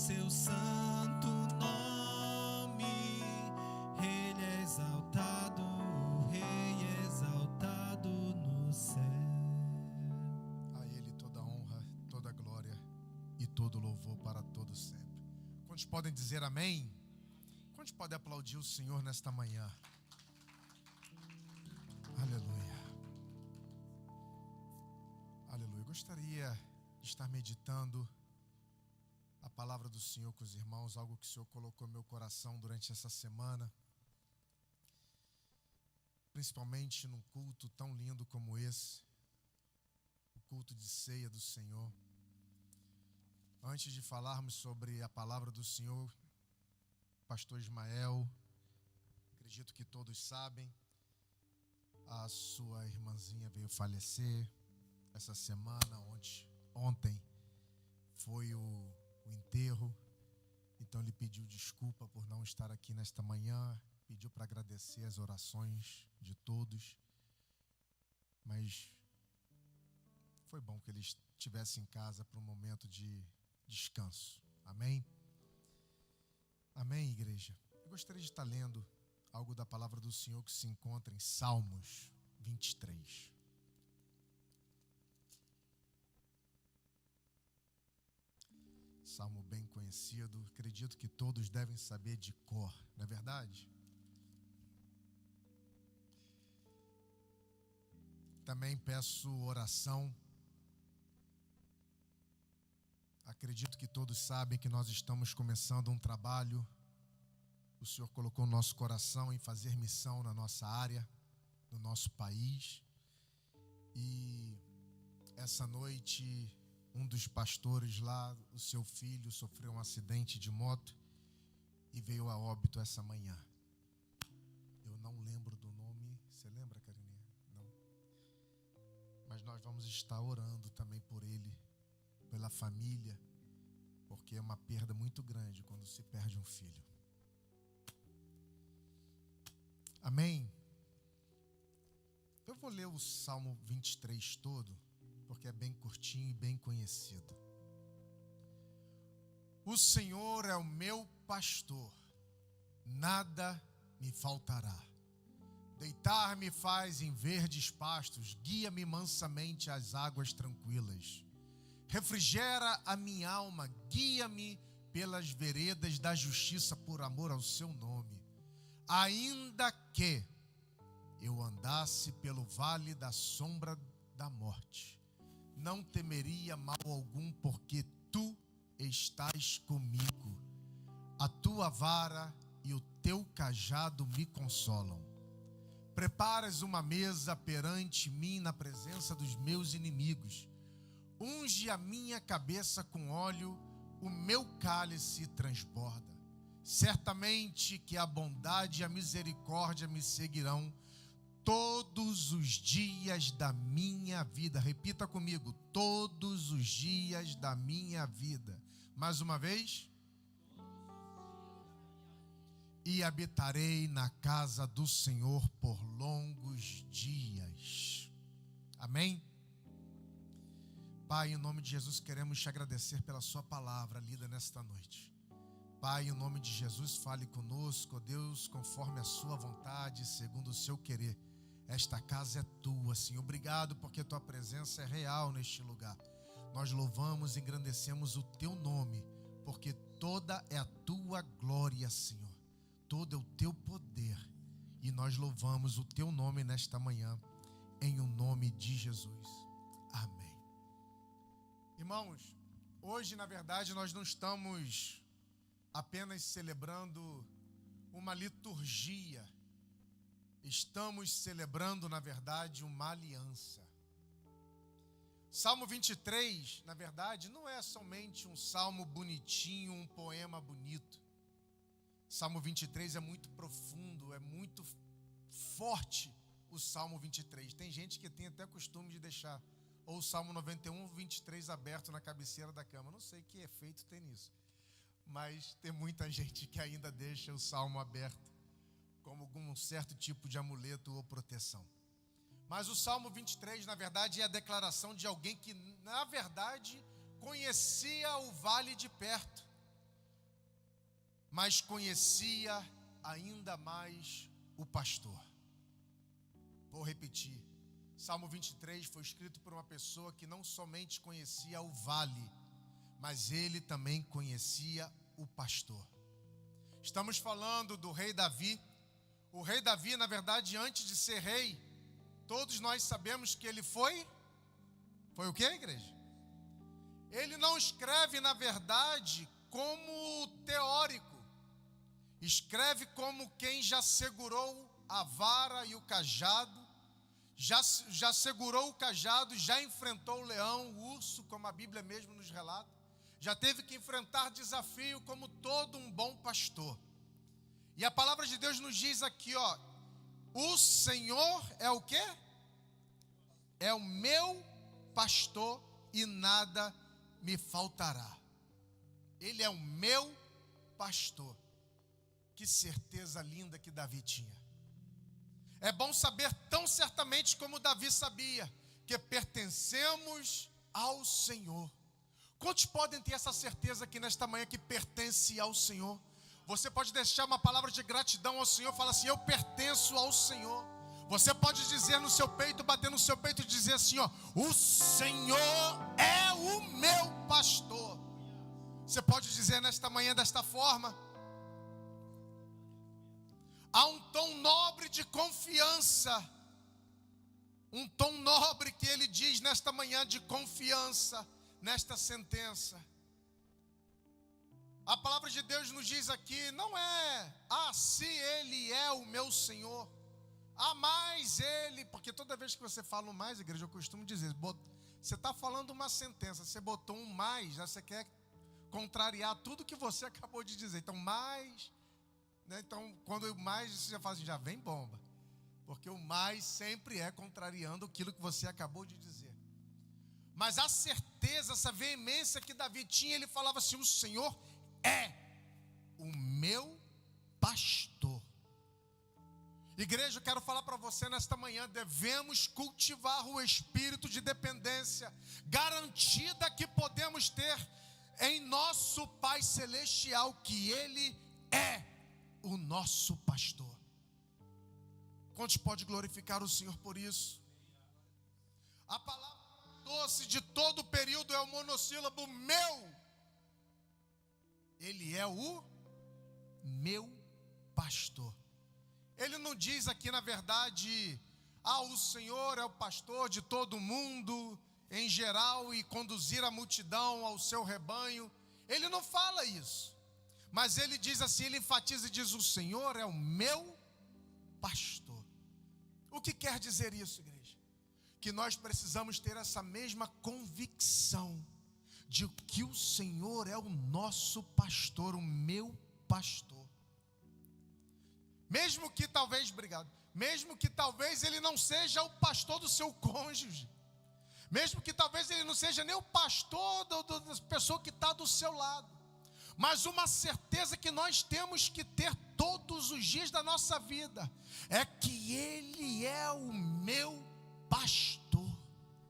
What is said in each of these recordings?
seu santo nome. Ele é exaltado, o Rei é exaltado no céu. A Ele toda honra, toda glória e todo louvor para todo sempre. Quantos podem dizer amém? Quantos podem aplaudir o Senhor nesta manhã? Aleluia. Aleluia. Eu gostaria de estar meditando a palavra do Senhor com os irmãos, algo que o Senhor colocou no meu coração durante essa semana, principalmente num culto tão lindo como esse, o culto de ceia do Senhor. Antes de falarmos sobre a palavra do Senhor, pastor Ismael, acredito que todos sabem, a sua irmãzinha veio falecer essa semana. Ontem foi o enterro, então ele pediu desculpa por não estar aqui nesta manhã, pediu para agradecer as orações de todos, mas foi bom que ele estivesse em casa para um momento de descanso. Amém? Amém, igreja? Eu gostaria de estar lendo algo da palavra do Senhor que se encontra em Salmos 23. Salmo bem conhecido, acredito que todos devem saber de cor, não é verdade? Também peço oração. Acredito que todos sabem que nós estamos começando um trabalho. O Senhor colocou no nosso coração em fazer missão na nossa área, no nosso país. E essa noite, um dos pastores lá, o seu filho, sofreu um acidente de moto e veio a óbito essa manhã. Eu não lembro do nome. Você lembra, Carininha? Não. Mas nós vamos estar orando também por ele, pela família, porque é uma perda muito grande quando se perde um filho. Amém? Eu vou ler o Salmo 23 todo, porque é bem curtinho e bem conhecido. O Senhor é o meu pastor, nada me faltará. Deitar-me faz em verdes pastos, guia-me mansamente às águas tranquilas. Refrigera a minha alma, guia-me pelas veredas da justiça por amor ao seu nome. Ainda que eu andasse pelo vale da sombra da morte, não temeria mal algum, porque tu estás comigo. A tua vara e o teu cajado me consolam. Preparas uma mesa perante mim na presença dos meus inimigos. Unge a minha cabeça com óleo, o meu cálice transborda. Certamente que a bondade e a misericórdia me seguirão todos os dias da minha vida. Repita comigo: todos os dias da minha vida. Mais uma vez. E habitarei na casa do Senhor por longos dias. Amém? Pai, em nome de Jesus, queremos te agradecer pela sua palavra lida nesta noite. Pai, em nome de Jesus, fale conosco, ó Deus, conforme a sua vontade, segundo o seu querer. Esta casa é tua, Senhor. Obrigado porque a tua presença é real neste lugar. Nós louvamos e engrandecemos o teu nome, porque toda é a tua glória, Senhor. Todo é o teu poder. E nós louvamos o teu nome nesta manhã, em o nome de Jesus. Amém. Irmãos, hoje, na verdade, nós não estamos apenas celebrando uma liturgia. Estamos celebrando, na verdade, uma aliança. Salmo 23, na verdade, não é somente um salmo bonitinho, um poema bonito. Salmo 23 é muito profundo, é muito forte o Salmo 23. Tem gente que tem até costume de deixar ou o Salmo 91 ou 23 aberto na cabeceira da cama. Não sei que efeito tem nisso, mas tem muita gente que ainda deixa o Salmo aberto como algum certo tipo de amuleto ou proteção. Mas o Salmo 23, na verdade, é a declaração de alguém que, na verdade, conhecia o vale de perto. mas conhecia ainda mais o pastor. Vou repetir. Salmo 23 foi escrito por uma pessoa que não somente conhecia o vale, mas ele também conhecia o pastor. Estamos falando do rei Davi. O rei Davi, na verdade, antes de ser rei, todos nós sabemos que ele foi o quê, igreja? Ele não escreve, na verdade, como teórico. Escreve como quem já segurou a vara e o cajado, já segurou o cajado, já enfrentou o leão, o urso, como a Bíblia mesmo nos relata. Já teve que enfrentar desafio como todo um bom pastor. E a palavra de Deus nos diz aqui, o Senhor é o quê? É o meu pastor e nada me faltará. Ele é o meu pastor. Que certeza linda que Davi tinha. É bom saber tão certamente como Davi sabia, que pertencemos ao Senhor. Quantos podem ter essa certeza aqui nesta manhã que pertence ao Senhor? Você pode deixar uma palavra de gratidão ao Senhor, falar assim: eu pertenço ao Senhor. Você pode dizer no seu peito, bater no seu peito e dizer assim: o Senhor é o meu pastor. Você pode dizer nesta manhã desta forma. Há um tom nobre de confiança, um tom nobre que ele diz nesta manhã de confiança, nesta sentença. A palavra de Deus nos diz aqui, não é, se ele é o meu Senhor, mais ele, porque toda vez que você fala um mais, igreja, eu costumo dizer, você está falando uma sentença, você botou um mais, você quer contrariar tudo que você acabou de dizer, então mais... Então, quando o mais, você já fala assim, já vem bomba. Porque o mais sempre é contrariando aquilo que você acabou de dizer. Mas a certeza, essa veemência que Davi tinha, ele falava assim: o Senhor é o meu pastor. Igreja, eu quero falar para você nesta manhã, devemos cultivar o espírito de dependência, garantida que podemos ter em nosso Pai Celestial, que Ele é o nosso pastor. Quantos pode glorificar o Senhor por isso? A palavra doce de todo o período é o monossílabo meu. Ele é o meu pastor. Ele não diz aqui na verdade, o Senhor é o pastor de todo mundo em geral e conduzir a multidão ao seu rebanho. Ele não fala isso. Mas ele diz assim, ele enfatiza e diz: o Senhor é o meu pastor. O que quer dizer isso, igreja? Que nós precisamos ter essa mesma convicção de que o Senhor é o nosso pastor, o meu pastor. Mesmo que talvez ele não seja o pastor do seu cônjuge, mesmo que talvez ele não seja nem o pastor da pessoa que está do seu lado, mas uma certeza que nós temos que ter todos os dias da nossa vida é que Ele é o meu pastor.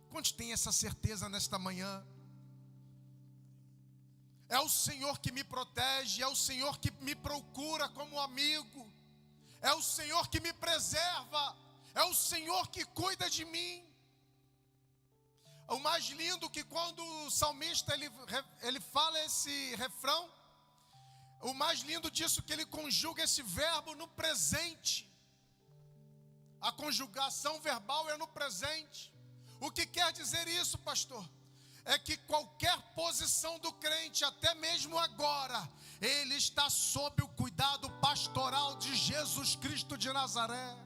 Quantos têm essa certeza nesta manhã? É o Senhor que me protege, é o Senhor que me procura como amigo, é o Senhor que me preserva, é o Senhor que cuida de mim. O mais lindo que quando o salmista ele fala esse refrão, o mais lindo disso que ele conjuga esse verbo no presente. A conjugação verbal é no presente. O que quer dizer isso, pastor? É que qualquer posição do crente, até mesmo agora, ele está sob o cuidado pastoral de Jesus Cristo de Nazaré.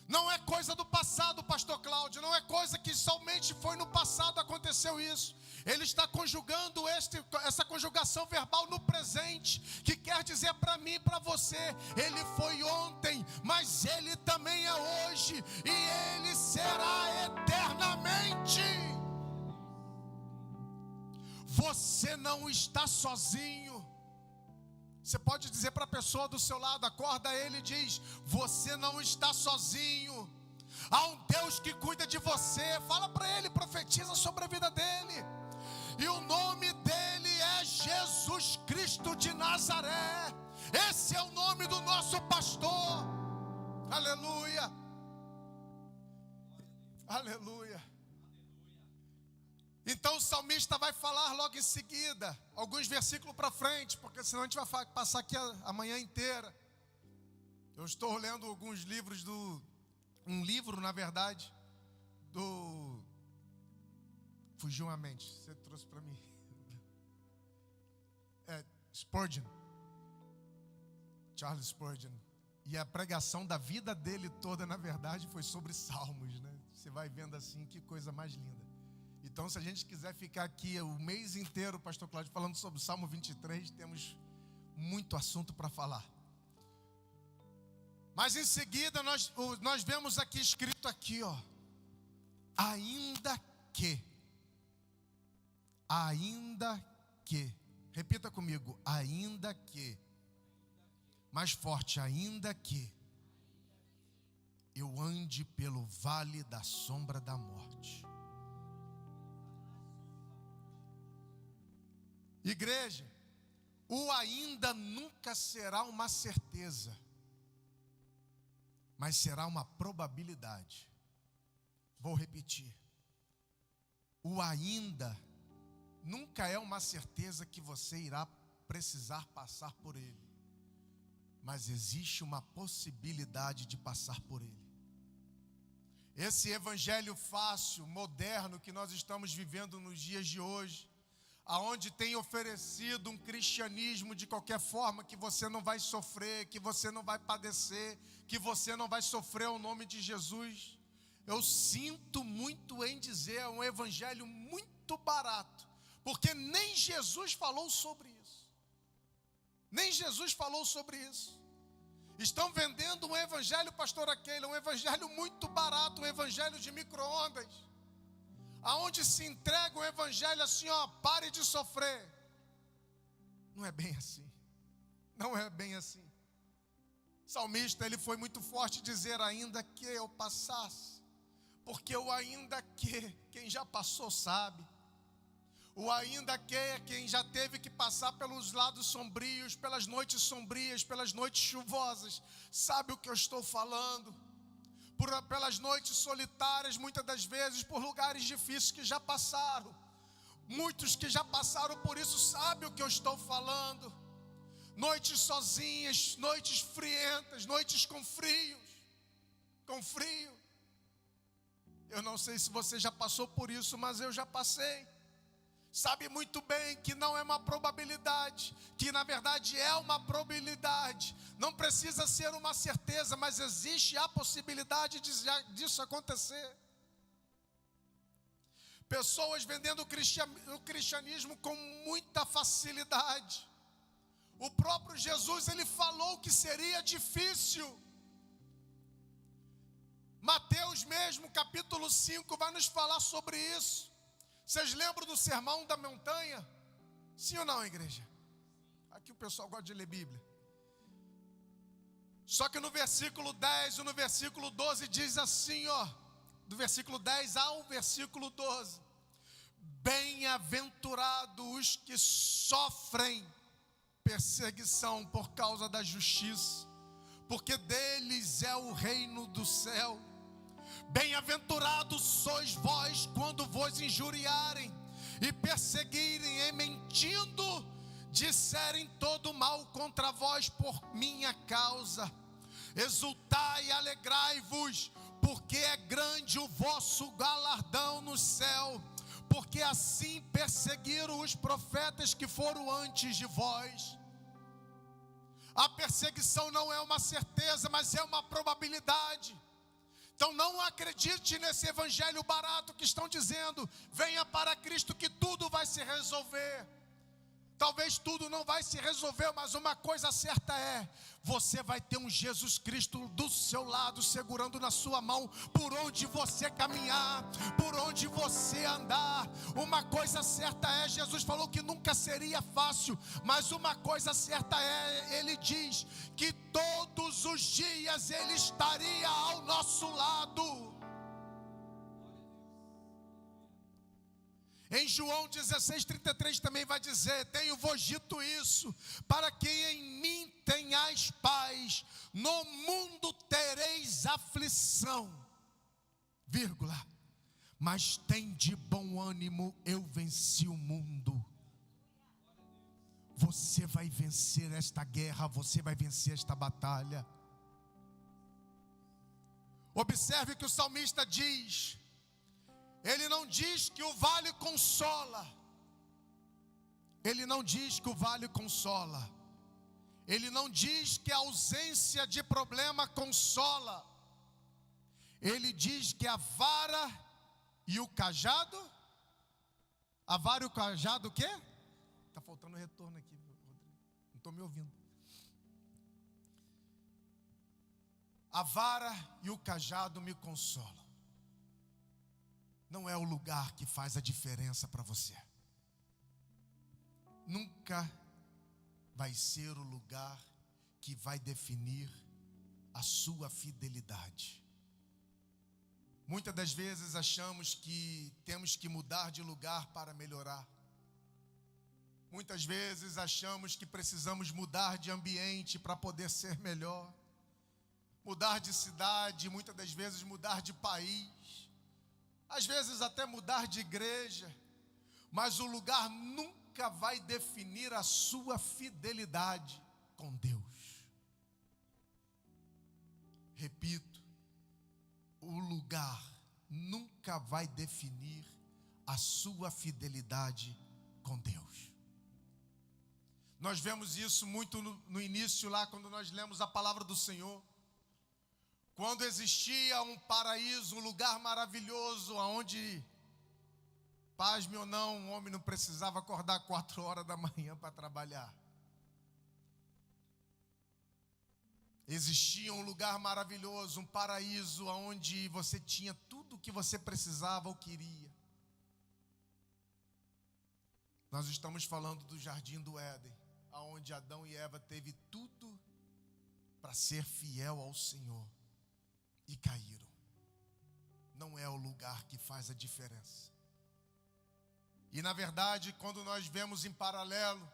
Não é coisa do passado, pastor Cláudio, não é coisa que somente foi no passado aconteceu isso. Ele está conjugando essa conjugação verbal no presente, que quer dizer para mim e para você, Ele foi ontem, mas Ele também é hoje, e Ele será eternamente. Você não está sozinho. Você pode dizer para a pessoa do seu lado, acorda ele e diz: você não está sozinho. Há um Deus que cuida de você. Fala para ele, profetiza sobre a vida dele. E o nome dele é Jesus Jesus Cristo de Nazaré. Esse é o nome do nosso pastor. Aleluia. Aleluia. Então o salmista vai falar logo em seguida, alguns versículos para frente, porque senão a gente vai passar aqui a manhã inteira. Eu estou lendo alguns livros um livro, na verdade, fugiu a mente, você trouxe para mim. Spurgeon. Charles Spurgeon. E a pregação da vida dele toda, na verdade, foi sobre salmos, né? Você vai vendo assim, que coisa mais linda. Então, se a gente quiser ficar aqui o mês inteiro, pastor Cláudio, falando sobre o Salmo 23, temos muito assunto para falar. Mas em seguida, nós vemos aqui escrito aqui, ó. Ainda que. Repita comigo, ainda que. Mais forte, ainda que eu ande pelo vale da sombra da morte. Igreja, o ainda nunca será uma certeza, mas será uma probabilidade. Vou repetir. O ainda nunca é uma certeza que você irá precisar passar por ele, mas existe uma possibilidade de passar por ele. Esse evangelho fácil, moderno que nós estamos vivendo nos dias de hoje, aonde tem oferecido um cristianismo de qualquer forma, que você não vai sofrer, que você não vai padecer, que você não vai sofrer ao nome de Jesus. Eu sinto muito em dizer, é um evangelho muito barato, porque nem Jesus falou sobre isso. Nem Jesus falou sobre isso. Estão vendendo um evangelho, pastora Keila, um evangelho muito barato, um evangelho de micro-ondas, aonde se entrega o evangelho assim, ó, pare de sofrer. Não é bem assim. Não é bem assim. O salmista, ele foi muito forte dizer, ainda que eu passasse, porque o ainda que, quem já passou sabe. O ainda que é quem já teve que passar pelos lados sombrios, pelas noites sombrias, pelas noites chuvosas, sabe o que eu estou falando. Pelas noites solitárias, muitas das vezes, por lugares difíceis que já passaram. Muitos que já passaram por isso sabem o que eu estou falando. Noites sozinhas, noites frientas, noites com frio. Eu não sei se você já passou por isso, mas eu já passei. Sabe muito bem que não é uma probabilidade, que na verdade é uma probabilidade. Não precisa ser uma certeza, mas existe a possibilidade disso acontecer. Pessoas vendendo o cristianismo com muita facilidade. O próprio Jesus, ele falou que seria difícil. Mateus mesmo, capítulo 5, vai nos falar sobre isso. Vocês lembram do sermão da montanha? Sim ou não, igreja? Aqui o pessoal gosta de ler Bíblia. Só que no versículo 10 e no versículo 12 diz assim, ó, do versículo 10 ao versículo 12: bem-aventurados os que sofrem perseguição por causa da justiça, porque deles é o reino do céu. Bem-aventurados sois vós quando vos injuriarem e perseguirem e mentindo, disserem todo mal contra vós por minha causa. Exultai e alegrai-vos, porque é grande o vosso galardão no céu, porque assim perseguiram os profetas que foram antes de vós. A perseguição não é uma certeza, mas é uma probabilidade. Então não acredite nesse evangelho barato que estão dizendo, venha para Cristo que tudo vai se resolver. Talvez tudo não vai se resolver, mas uma coisa certa é, você vai ter um Jesus Cristo do seu lado, segurando na sua mão, por onde você caminhar, por onde você andar. Uma coisa certa é, Jesus falou que nunca seria fácil, mas uma coisa certa é, ele diz que todos os dias ele estaria ao nosso lado. Em João 16:33 também vai dizer: tenho-vos dito isso, para que em mim tenhais paz, no mundo tereis aflição, vírgula, mas tem de bom ânimo, eu venci o mundo. Você vai vencer esta guerra, você vai vencer esta batalha. Observe que o salmista diz, ele não diz que o vale consola, ele não diz que o vale consola, ele não diz que a ausência de problema consola, ele diz que a vara e o cajado, a vara e o cajado o quê? Está faltando retorno aqui, Rodrigo, não estou me ouvindo. A vara e o cajado me consolam. Não é o lugar que faz a diferença para você. Nunca vai ser o lugar que vai definir a sua fidelidade. Muitas das vezes achamos que temos que mudar de lugar para melhorar. Muitas vezes achamos que precisamos mudar de ambiente para poder ser melhor. Mudar de cidade, muitas das vezes mudar de país. Às vezes até mudar de igreja, mas o lugar nunca vai definir a sua fidelidade com Deus. Repito, o lugar nunca vai definir a sua fidelidade com Deus. Nós vemos isso muito no início lá, quando nós lemos a palavra do Senhor. Quando existia um paraíso, um lugar maravilhoso, onde, pasme ou não, um homem não precisava acordar 4 horas da manhã para trabalhar. Existia um lugar maravilhoso, um paraíso, onde você tinha tudo o que você precisava ou queria. Nós estamos falando do Jardim do Éden, onde Adão e Eva teve tudo para ser fiel ao Senhor. E caíram. Não é o lugar que faz a diferença. E na verdade, quando nós vemos em paralelo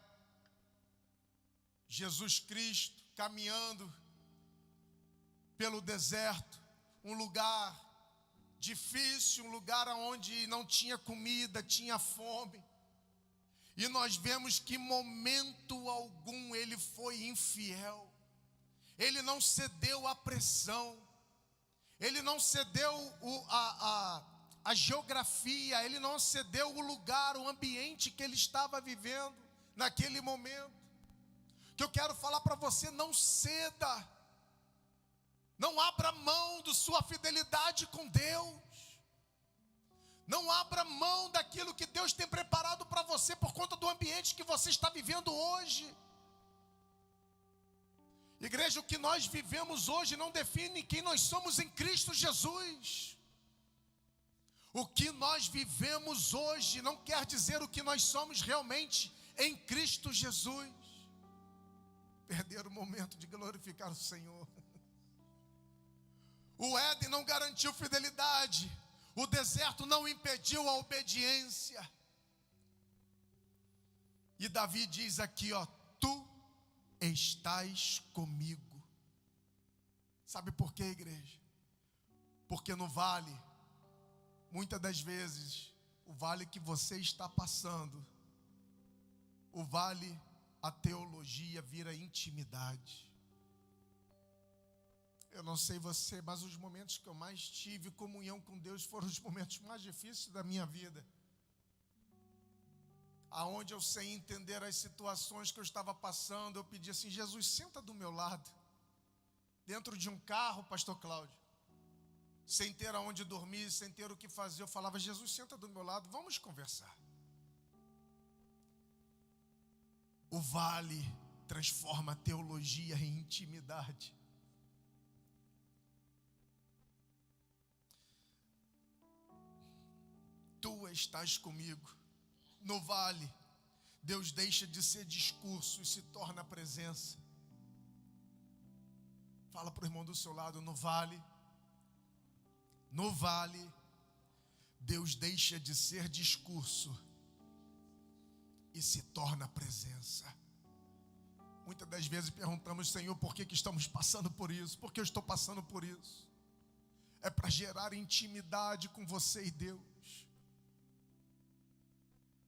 Jesus Cristo caminhando pelo deserto, um lugar difícil, um lugar onde não tinha comida, tinha fome. E nós vemos que em momento algum ele foi infiel. Ele não cedeu à pressão. Ele não cedeu a geografia, ele não cedeu o lugar, o ambiente que ele estava vivendo naquele momento. Que eu quero falar para você: não ceda, não abra mão da sua fidelidade com Deus, não abra mão daquilo que Deus tem preparado para você por conta do ambiente que você está vivendo hoje. Igreja, o que nós vivemos hoje não define quem nós somos em Cristo Jesus. O que nós vivemos hoje não quer dizer o que nós somos realmente em Cristo Jesus. Perder o momento de glorificar o Senhor. O Éden não garantiu fidelidade. O deserto não impediu a obediência. E Davi diz aqui, tu estás comigo. Sabe por quê, igreja? Porque no vale, muitas das vezes, o vale que você está passando, o vale, a teologia vira intimidade. Eu não sei você, mas os momentos que eu mais tive comunhão com Deus foram os momentos mais difíceis da minha vida. Aonde eu, sem entender as situações que eu estava passando, eu pedi assim: Jesus, senta do meu lado. Dentro de um carro, pastor Cláudio, sem ter aonde dormir, sem ter o que fazer, eu falava: Jesus, senta do meu lado, vamos conversar. O vale transforma a teologia em intimidade. Tu estás comigo. No vale, Deus deixa de ser discurso e se torna presença. Fala para o irmão do seu lado: no vale, Deus deixa de ser discurso e se torna a presença. Muitas das vezes perguntamos: Senhor, por que estamos passando por isso? Por que eu estou passando por isso? É para gerar intimidade com você e Deus.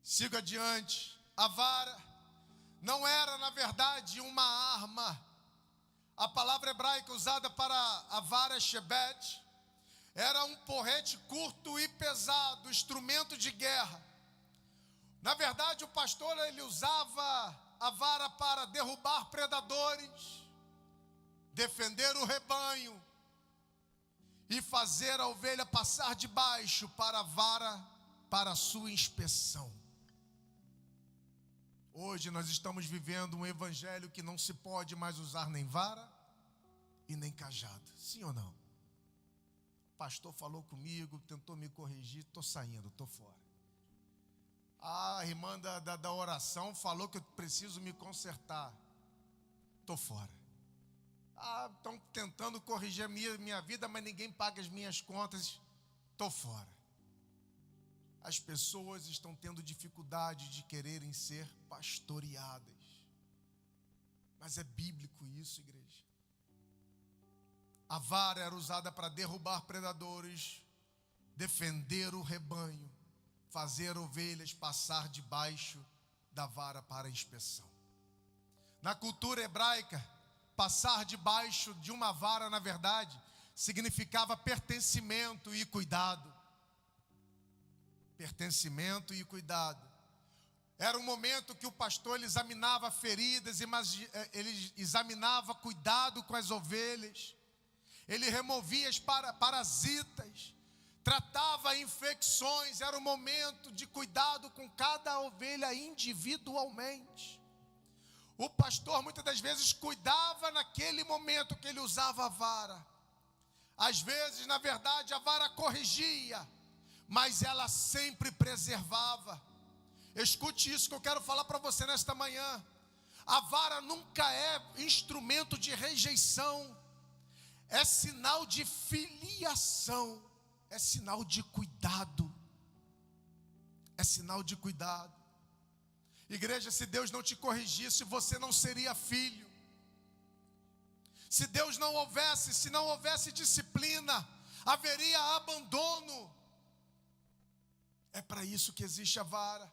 Siga adiante. A vara não era, na verdade, uma arma. A palavra hebraica usada para a vara é shebet. Era um porrete curto e pesado, instrumento de guerra. Na verdade, o pastor ele usava a vara para derrubar predadores, defender o rebanho e fazer a ovelha passar debaixo para a vara, para a sua inspeção. Hoje nós estamos vivendo um evangelho que não se pode mais usar nem vara e nem cajado. Sim ou não? O pastor falou comigo, tentou me corrigir, estou saindo, estou fora. A irmã da oração falou que eu preciso me consertar, estou fora. Estão tentando corrigir a minha vida, mas ninguém paga as minhas contas, estou fora. As pessoas estão tendo dificuldade de quererem ser pastoreadas. Mas é bíblico isso, igreja. A vara era usada para derrubar predadores, defender o rebanho, fazer ovelhas passar debaixo da vara para a inspeção. Na cultura hebraica, passar debaixo de uma vara, na verdade, significava pertencimento e cuidado. Pertencimento e cuidado. Era um momento que o pastor ele examinava feridas, ele examinava cuidado com as ovelhas, ele removia as parasitas, tratava infecções. Era um momento de cuidado com cada ovelha individualmente. O pastor muitas das vezes cuidava naquele momento que ele usava a vara. Às vezes, na verdade, a vara corrigia, mas ela sempre preservava. Escute isso que eu quero falar para você nesta manhã. A vara nunca é instrumento de rejeição, é sinal de filiação, é sinal de cuidado. É sinal de cuidado. Igreja, se Deus não te corrigisse, você não seria filho. Se Deus não houvesse, se não houvesse disciplina, haveria abandono. É para isso que existe a vara.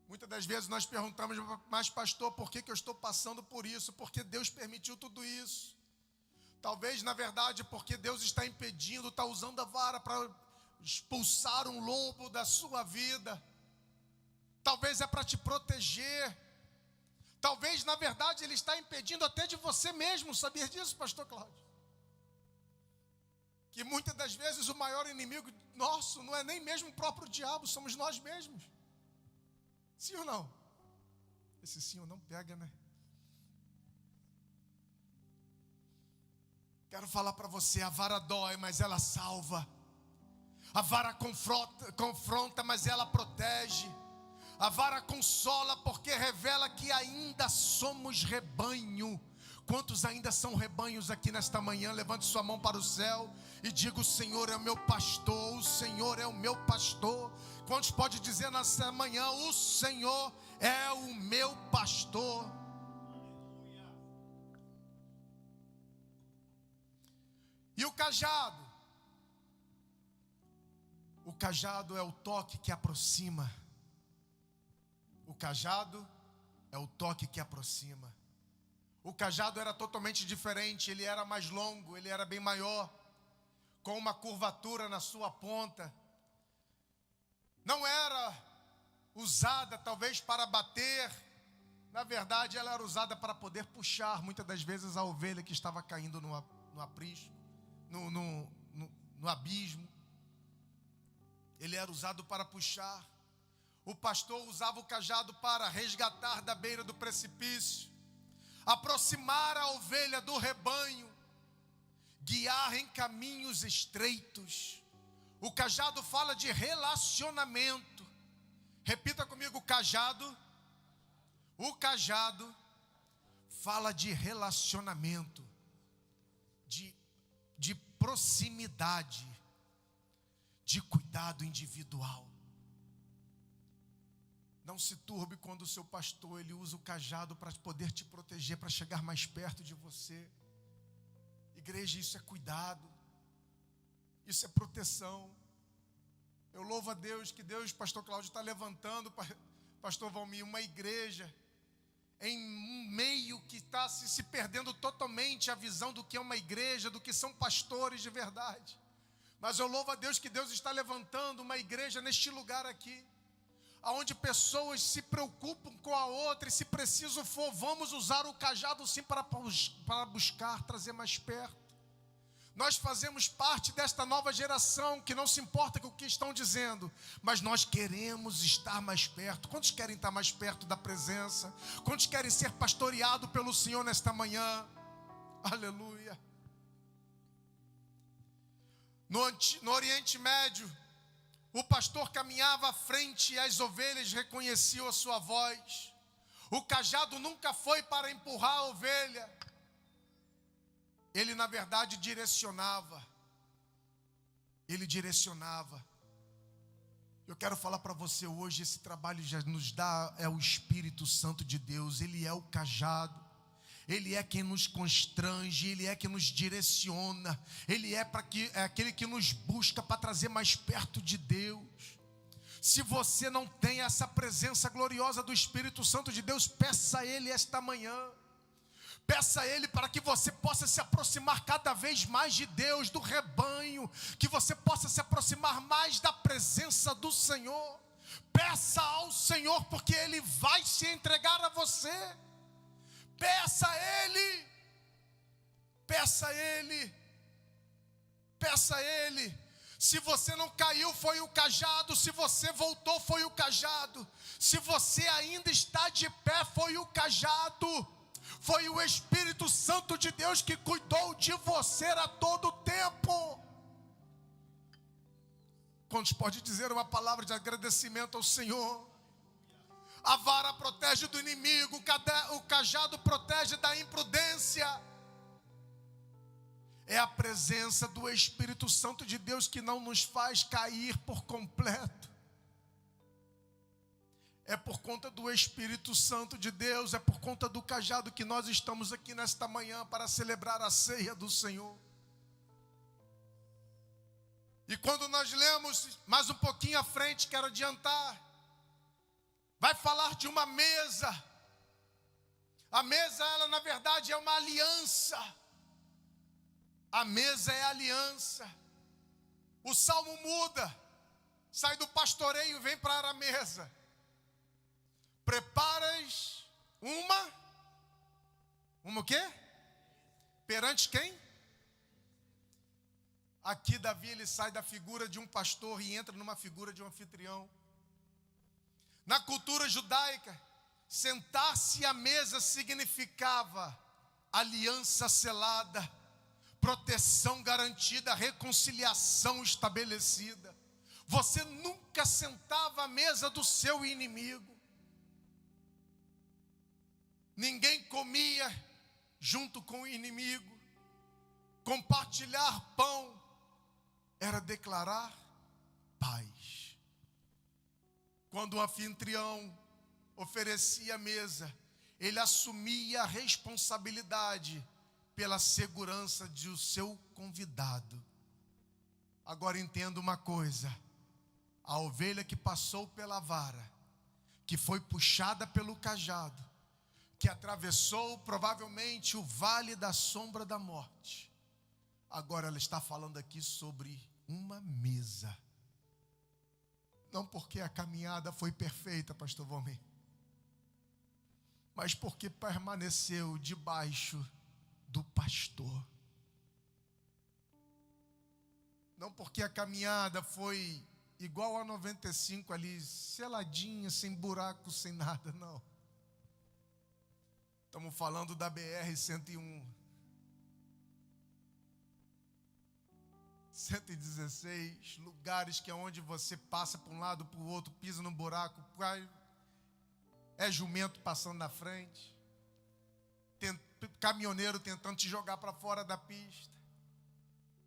Muitas das vezes nós perguntamos: mas pastor, por que eu estou passando por isso? Porque Deus permitiu tudo isso. Talvez, na verdade, porque Deus está impedindo, está usando a vara para expulsar um lobo da sua vida. Talvez é para te proteger. Talvez, na verdade, Ele está impedindo até de você mesmo. Sabia disso, pastor Cláudio? Que muitas das vezes o maior inimigo nosso não é nem mesmo o próprio diabo, somos nós mesmos. Sim ou não? Esse sim ou não pega, né? Quero falar para você: a vara dói, mas ela salva. A vara confronta, mas ela protege. A vara consola porque revela que ainda somos rebanho. Quantos ainda são rebanhos aqui nesta manhã? Levante sua mão para o céu e diga: o Senhor é o meu pastor, o Senhor é o meu pastor. Quantos pode dizer nesta manhã: o Senhor é o meu pastor? E o cajado? O cajado é o toque que aproxima. O cajado é o toque que aproxima. O cajado era totalmente diferente, ele era mais longo, ele era bem maior, com uma curvatura na sua ponta. Não era usada talvez para bater, na verdade ela era usada para poder puxar muitas das vezes a ovelha que estava caindo no aprisco, no abismo. Ele era usado para puxar. O pastor usava o cajado para resgatar da beira do precipício, aproximar a ovelha do rebanho, guiar em caminhos estreitos. O cajado fala de relacionamento. Repita comigo: cajado. O cajado fala de relacionamento, de proximidade, de cuidado individual. Não se turbe quando o seu pastor ele usa o cajado para poder te proteger, para chegar mais perto de você. Igreja, isso é cuidado, isso é proteção. Eu louvo a Deus que Deus, pastor Cláudio, está levantando, pastor Valmir, uma igreja em um meio que está se perdendo totalmente a visão do que é uma igreja, do que são pastores de verdade. Mas eu louvo a Deus que Deus está levantando uma igreja neste lugar aqui, onde pessoas se preocupam com a outra, e se preciso for, vamos usar o cajado sim para buscar, trazer mais perto. Nós fazemos parte desta nova geração que não se importa com o que estão dizendo, mas nós queremos estar mais perto. Quantos querem estar mais perto da presença? Quantos querem ser pastoreados pelo Senhor nesta manhã? Aleluia. No Oriente Médio, o pastor caminhava à frente e as ovelhas reconheciam a sua voz. O cajado nunca foi para empurrar a ovelha. Ele, na verdade, direcionava. Ele direcionava. Eu quero falar para você hoje, esse trabalho já nos dá, é o Espírito Santo de Deus. Ele é o cajado. Ele é quem nos constrange, Ele é quem nos direciona. Ele é aquele que nos busca para trazer mais perto de Deus. Se você não tem essa presença gloriosa do Espírito Santo de Deus, peça a Ele esta manhã. Peça a Ele para que você possa se aproximar cada vez mais de Deus, do rebanho, que você possa se aproximar mais da presença do Senhor. Peça ao Senhor, porque Ele vai se entregar a você. Peça a Ele, peça a Ele, peça a Ele. Se você não caiu, foi o cajado. Se você voltou, foi o cajado. Se você ainda está de pé, foi o cajado. Foi o Espírito Santo de Deus que cuidou de você a todo tempo. Quantos pode dizer uma palavra de agradecimento ao Senhor? A vara protege do inimigo, o cajado protege da imprudência. É a presença do Espírito Santo de Deus que não nos faz cair por completo. É por conta do Espírito Santo de Deus, é por conta do cajado que nós estamos aqui nesta manhã para celebrar a ceia do Senhor. E quando nós lemos mais um pouquinho à frente, quero adiantar, vai falar de uma mesa. A mesa, ela na verdade é uma aliança. A mesa é aliança. O salmo muda, sai do pastoreio e vem para a mesa. Preparas uma o quê? Perante quem? Aqui Davi ele sai da figura de um pastor e entra numa figura de um anfitrião. Na cultura judaica, sentar-se à mesa significava aliança selada, proteção garantida, reconciliação estabelecida. Você nunca sentava à mesa do seu inimigo. Ninguém comia junto com o inimigo. Compartilhar pão era declarar paz. Quando o anfitrião oferecia a mesa, ele assumia a responsabilidade pela segurança do seu convidado. Agora entenda uma coisa: a ovelha que passou pela vara, que foi puxada pelo cajado, que atravessou provavelmente o vale da sombra da morte, agora ela está falando aqui sobre uma mesa. Não porque a caminhada foi perfeita, pastor Valmir, mas porque permaneceu debaixo do pastor. Não porque a caminhada foi igual a 95 ali, seladinha, sem buraco, sem nada, não. Estamos falando da BR-101, 116, lugares que é onde você passa para um lado, para o outro, pisa num buraco, é jumento passando na frente, caminhoneiro tentando te jogar para fora da pista,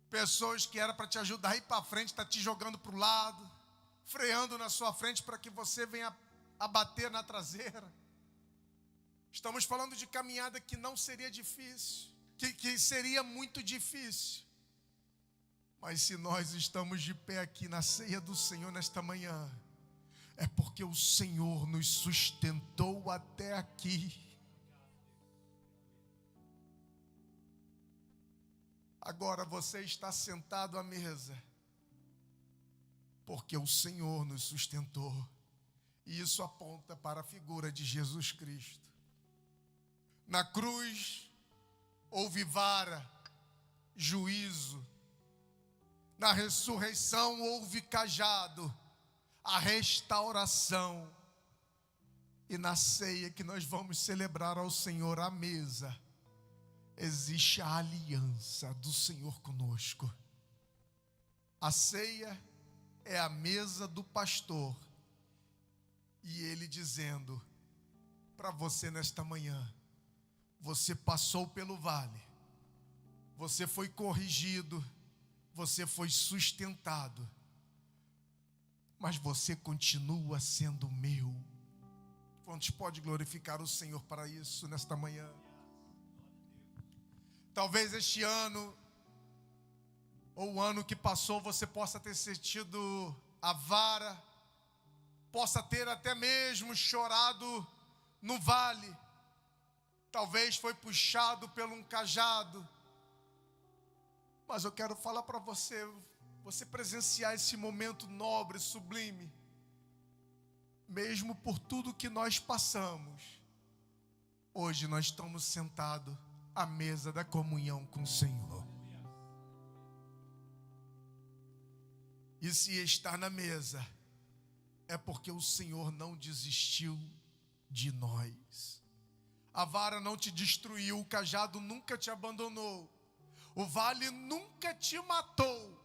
pessoas que era para te ajudar a ir para frente, está te jogando para o lado, freando na sua frente para que você venha a bater na traseira. Estamos falando de caminhada que não seria difícil, que seria muito difícil. Mas se nós estamos de pé aqui na ceia do Senhor nesta manhã, é porque o Senhor nos sustentou até aqui. Agora você está sentado à mesa, porque o Senhor nos sustentou. E isso aponta para a figura de Jesus Cristo. Na cruz houve vara, juízo. Na ressurreição houve cajado, a restauração. E na ceia que nós vamos celebrar ao Senhor à mesa, existe a aliança do Senhor conosco. A ceia é a mesa do pastor. E ele dizendo para você nesta manhã: você passou pelo vale, você foi corrigido, você foi sustentado, mas você continua sendo meu. Quantos pode glorificar o Senhor para isso nesta manhã? Talvez este ano, ou o ano que passou, você possa ter sentido a vara, possa ter até mesmo chorado no vale. Talvez foi puxado por um cajado. Mas eu quero falar para você presenciar esse momento nobre, sublime. Mesmo por tudo que nós passamos, hoje nós estamos sentados à mesa da comunhão com o Senhor. E se estar na mesa, é porque o Senhor não desistiu de nós. A vara não te destruiu, o cajado nunca te abandonou, o vale nunca te matou.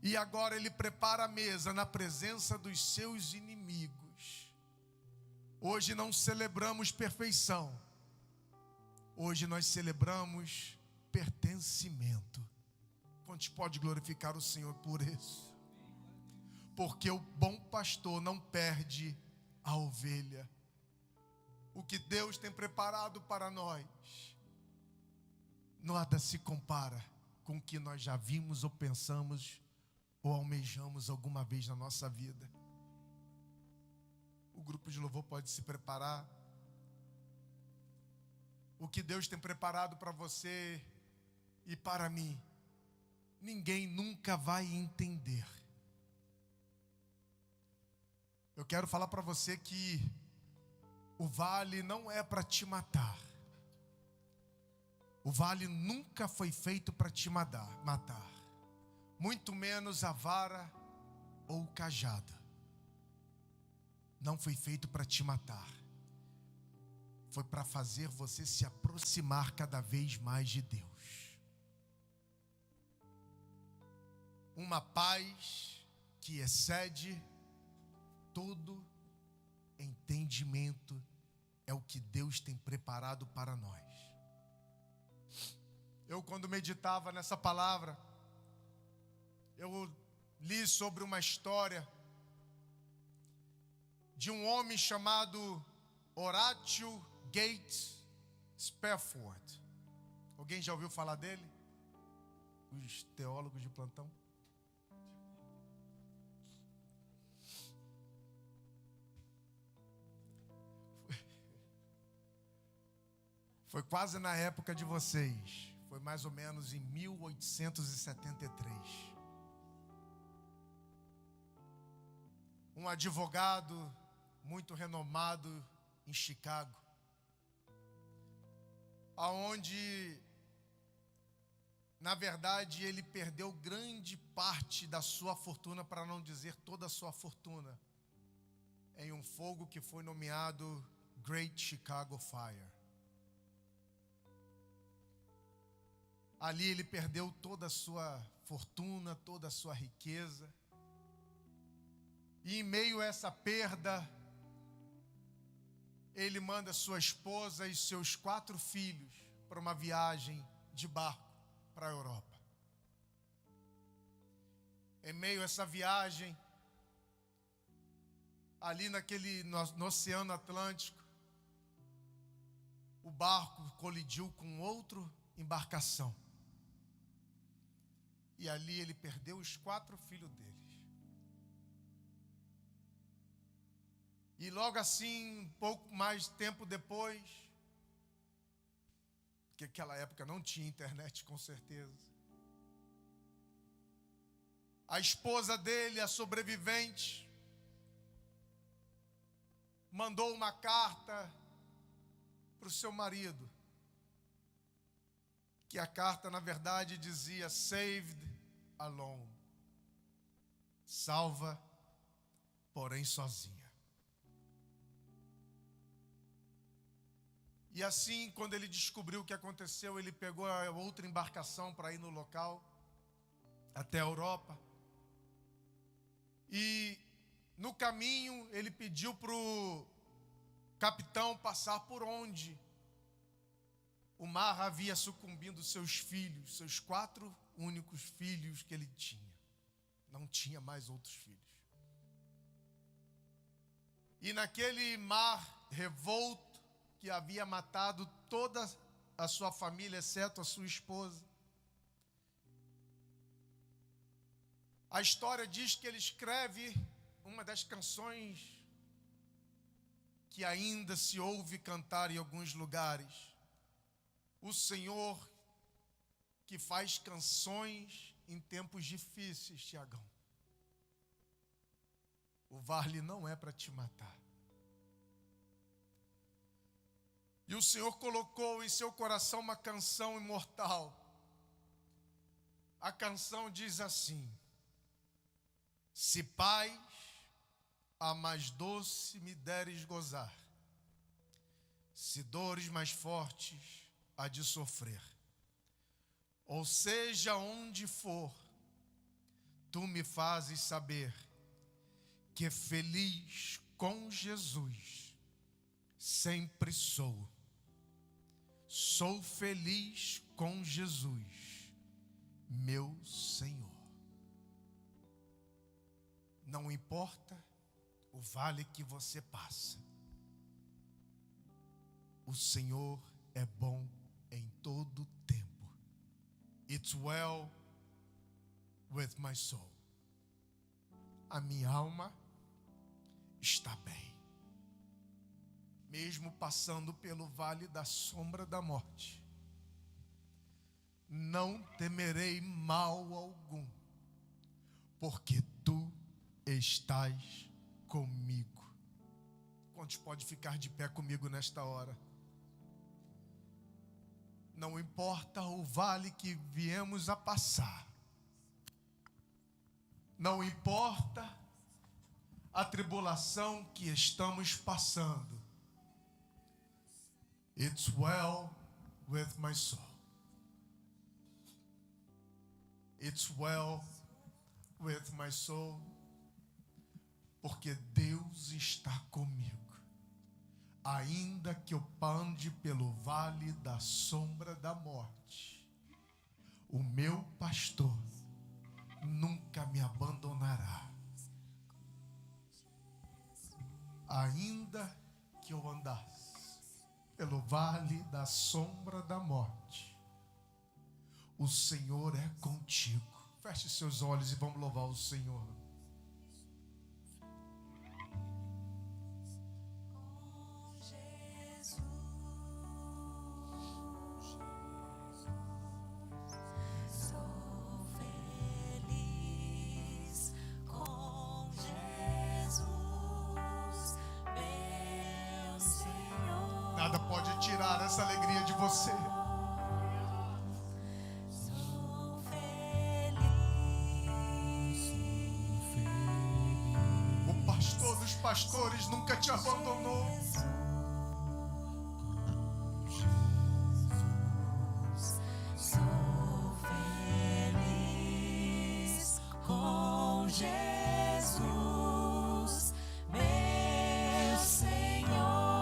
E agora Ele prepara a mesa na presença dos seus inimigos. Hoje não celebramos perfeição, hoje nós celebramos pertencimento. Quantos pode glorificar o Senhor por isso? Porque o bom pastor não perde a ovelha. O que Deus tem preparado para nós, nada se compara com o que nós já vimos ou pensamos ou almejamos alguma vez na nossa vida. O grupo de louvor pode se preparar. O que Deus tem preparado para você e para mim, ninguém nunca vai entender. Eu quero falar para você que o vale não é para te matar. O vale nunca foi feito para te matar. Muito menos a vara ou o cajado. Não foi feito para te matar. Foi para fazer você se aproximar cada vez mais de Deus. Uma paz que excede todo entendimento é o que Deus tem preparado para nós. Eu, quando meditava nessa palavra, eu li sobre uma história de um homem chamado Horatio Gates Spafford. Alguém já ouviu falar dele? Os teólogos de plantão? Foi quase na época de vocês. Foi mais ou menos em 1873. Um advogado muito renomado em Chicago, aonde, na verdade, ele perdeu grande parte da sua fortuna, para não dizer toda a sua fortuna, em um fogo que foi nomeado Great Chicago Fire. Ali ele perdeu toda a sua fortuna, toda a sua riqueza. E em meio a essa perda, ele manda sua esposa e seus 4 filhos para uma viagem de barco para a Europa. Em meio a essa viagem, ali no Oceano Atlântico, o barco colidiu com outra embarcação. E ali ele perdeu os 4 filhos deles. E logo assim, um pouco mais tempo depois, porque naquela época não tinha internet, com certeza, a esposa dele, a sobrevivente, mandou uma carta para o seu marido, que a carta na verdade dizia: saved alone, salva, porém sozinha. E assim, quando ele descobriu o que aconteceu, ele pegou a outra embarcação para ir no local, até a Europa. E no caminho ele pediu para o capitão passar por onde o mar havia sucumbido seus filhos, seus 4 únicos filhos que ele tinha. Não tinha mais outros filhos. E naquele mar revolto, que havia matado toda a sua família, exceto a sua esposa, a história diz que ele escreve uma das canções que ainda se ouve cantar em alguns lugares. O Senhor que faz canções em tempos difíceis, Tiagão. O vale não é para te matar. E o Senhor colocou em seu coração uma canção imortal. A canção diz assim: se paz a mais doce me deres gozar, se dores mais fortes há de sofrer, ou seja onde for, tu me fazes saber que feliz com Jesus sempre sou. Sou feliz com Jesus, meu Senhor. Não importa o vale que você passa, o Senhor é bom em todo o tempo. It's well with my soul. A minha alma está bem. Mesmo passando pelo vale da sombra da morte, não temerei mal algum, porque tu estás comigo. Quantos pode ficar de pé comigo nesta hora? Não importa o vale que viemos a passar, não importa a tribulação que estamos passando, it's well with my soul. It's well with my soul, porque Deus está comigo. Ainda que eu ande pelo vale da sombra da morte, o meu pastor nunca me abandonará. Ainda que eu andasse pelo vale da sombra da morte, o Senhor é contigo. Feche seus olhos e vamos louvar o Senhor. Nada pode tirar essa alegria de você. O pastor dos pastores nunca te abandonou. Sou feliz com Jesus, meu Senhor.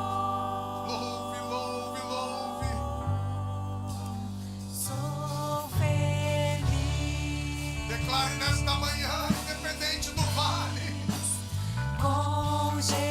Sou feliz. Declare nesta manhã, independente do vale, Com Jesus.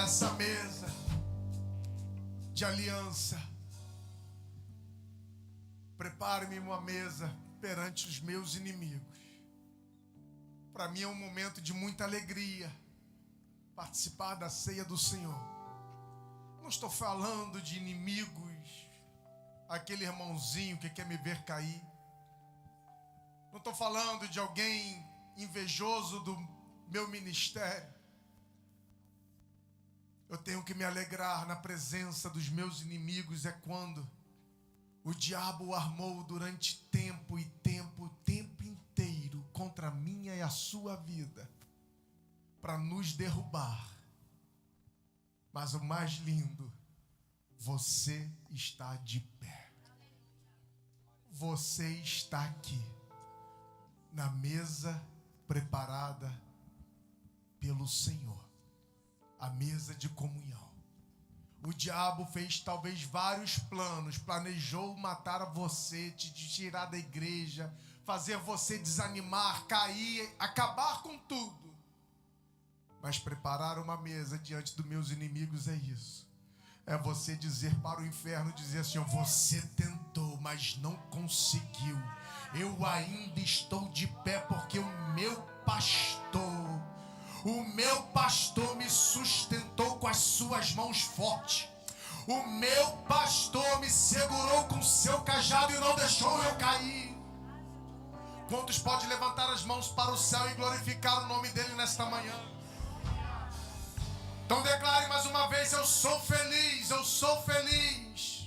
essa mesa de aliança. Prepare-me uma mesa perante os meus inimigos. Para mim é um momento de muita alegria participar da ceia do Senhor. Não estou falando de inimigos, aquele irmãozinho que quer me ver cair. Não estou falando de alguém invejoso do meu ministério. Eu tenho que me alegrar na presença dos meus inimigos. É quando o diabo armou durante tempo inteiro contra a minha e a sua vida para nos derrubar. Mas o mais lindo, você está de pé. Você está aqui na mesa preparada pelo Senhor, a mesa de comunhão. O diabo fez talvez vários planos, planejou matar você, te tirar da igreja, fazer você desanimar, cair, acabar com tudo. Mas preparar uma mesa diante dos meus inimigos é isso. É você dizer para o inferno, dizer assim: você tentou, mas não conseguiu. Eu ainda estou de pé porque o meu pastor me sustentou com as suas mãos fortes. O meu pastor me segurou com seu cajado e não deixou eu cair. Quantos podem levantar as mãos para o céu e glorificar o nome dele nesta manhã? Então declare mais uma vez: eu sou feliz, eu sou feliz.